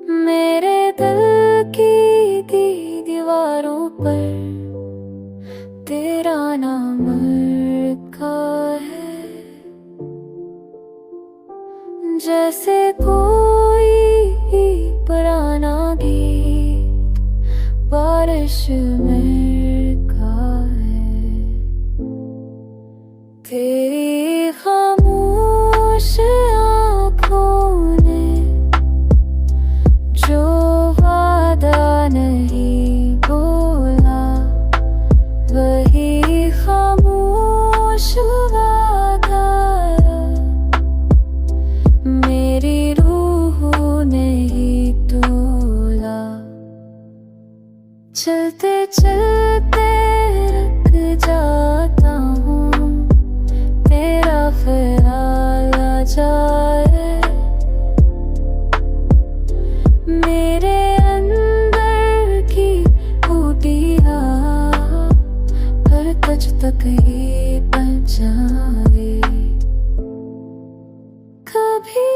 मेरे दिल की दीवारों पर तेरा नाम लिखा है, जैसे कोई पुराना गीत बारिश में लिखा है। तेरी खामोश आँखों ने जो वादा नहीं बोला, वही खामोश वादा मेरी रूह ने ही तोला। चलते चलते रुक जाता हूँ, तेरा ख्याल आ जाए। मेरे अंदर की ऊटिया पर तुझ तक ही पहुँचाए। कभी